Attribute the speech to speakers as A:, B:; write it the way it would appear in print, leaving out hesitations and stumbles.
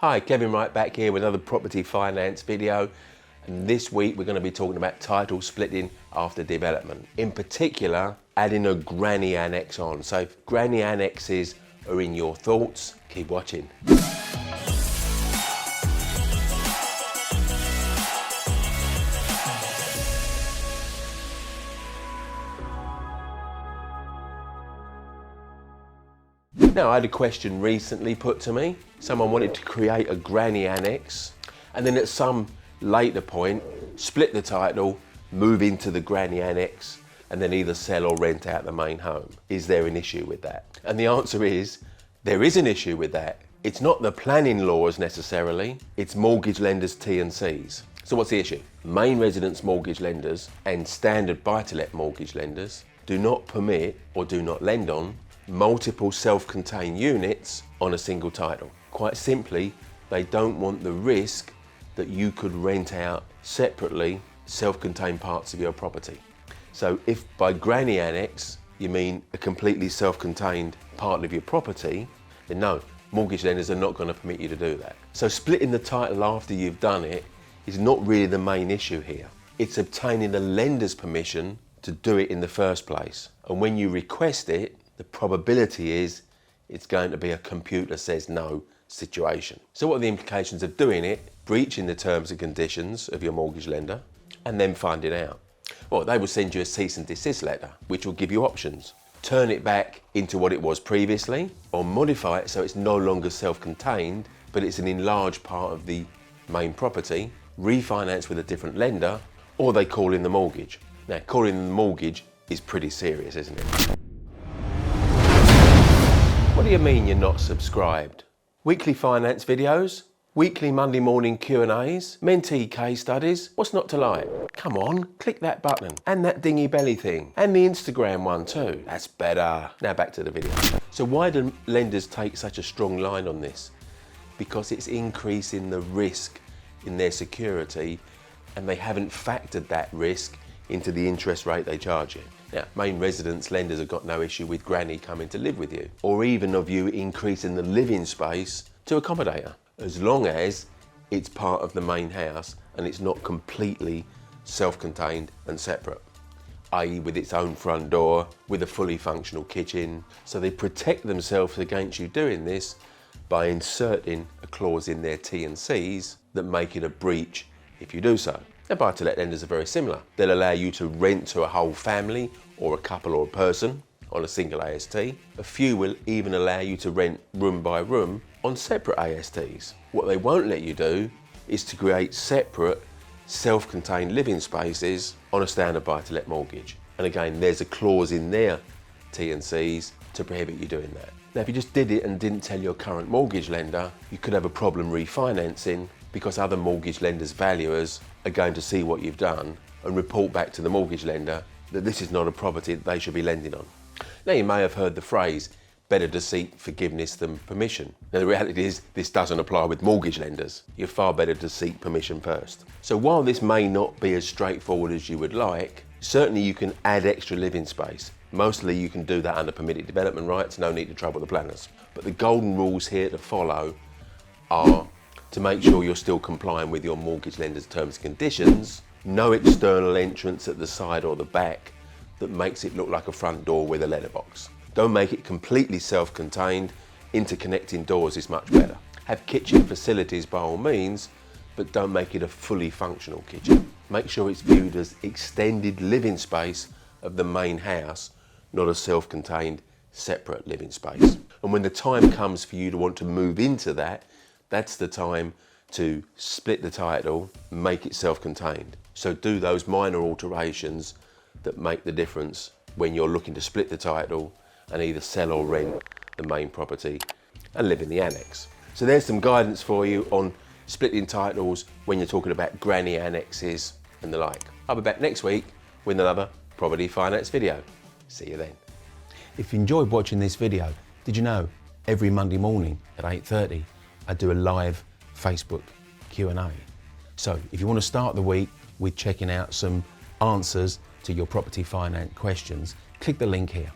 A: Hi, Kevin Wright back here with another property finance video, and this week we're going to be talking about title splitting after development. In particular, adding a granny annex on. So if granny annexes are in your thoughts, keep watching. Now, I had a question recently put to me. Someone wanted to create a granny annex and then at some later point split the title, move into the granny annex and then either sell or rent out the main home. Is there an issue with that? And the answer is, there is an issue with that. It's not the planning laws necessarily, it's mortgage lenders' T&Cs. So what's the issue? Main residence mortgage lenders and standard buy-to-let mortgage lenders do not permit or do not lend on multiple self-contained units on a single title. Quite simply, they don't want the risk that you could rent out separately self-contained parts of your property. So if by granny annex you mean a completely self-contained part of your property, then no, mortgage lenders are not going to permit you to do that. So splitting the title after you've done it is not really the main issue here. It's obtaining the lender's permission to do it in the first place. And when you request it, the probability is it's going to be a computer says no situation. So what are the implications of doing it, breaching the terms and conditions of your mortgage lender, and then finding out? Well, they will send you a cease and desist letter, which will give you options. Turn it back into what it was previously, or modify it so it's no longer self-contained, but it's an enlarged part of the main property, refinance with a different lender, or they call in the mortgage. Now, calling in the mortgage is pretty serious, isn't it? What do you mean you're not subscribed? Weekly finance videos? Weekly Monday morning Q&As? Mentee case studies? What's not to like? Come on, click that button. And that dingy belly thing. And the Instagram one too. That's better. Now back to the video. So why do lenders take such a strong line on this? Because it's increasing the risk in their security and they haven't factored that risk into the interest rate they charge you. Now, main residence lenders have got no issue with granny coming to live with you, or even of you increasing the living space to accommodate her, as long as it's part of the main house and it's not completely self-contained and separate, i.e. with its own front door, with a fully functional kitchen. So they protect themselves against you doing this by inserting a clause in their T&Cs that make it a breach if you do so. Now, buy-to-let lenders are very similar. They'll allow you to rent to a whole family or a couple or a person on a single AST. A few will even allow you to rent room by room on separate ASTs. What they won't let you do is to create separate self-contained living spaces on a standard buy-to-let mortgage. And again, there's a clause in their T&Cs to prohibit you doing that. Now, if you just did it and didn't tell your current mortgage lender, you could have a problem refinancing because other mortgage lenders' valuers are going to see what you've done and report back to the mortgage lender that this is not a property that they should be lending on. Now, you may have heard the phrase, better to seek forgiveness than permission. Now, the reality is this doesn't apply with mortgage lenders. You're far better to seek permission first. So while this may not be as straightforward as you would like, certainly you can add extra living space. Mostly you can do that under permitted development rights, no need to trouble the planners. But the golden rules here to follow are to make sure you're still complying with your mortgage lender's terms and conditions, no external entrance at the side or the back that makes it look like a front door with a letterbox. Don't make it completely self-contained, interconnecting doors is much better. Have kitchen facilities by all means, but don't make it a fully functional kitchen. Make sure it's viewed as extended living space of the main house, not a self-contained separate living space. And when the time comes for you to want to move into that, that's the time to split the title, make it self-contained. So do those minor alterations that make the difference when you're looking to split the title and either sell or rent the main property and live in the annex. So there's some guidance for you on splitting titles when you're talking about granny annexes and the like. I'll be back next week with another property finance video. See you then.
B: If you enjoyed watching this video, did you know every Monday morning at 8:30 I do a live Facebook Q&A. So if you want to start the week with checking out some answers to your property finance questions, click the link here.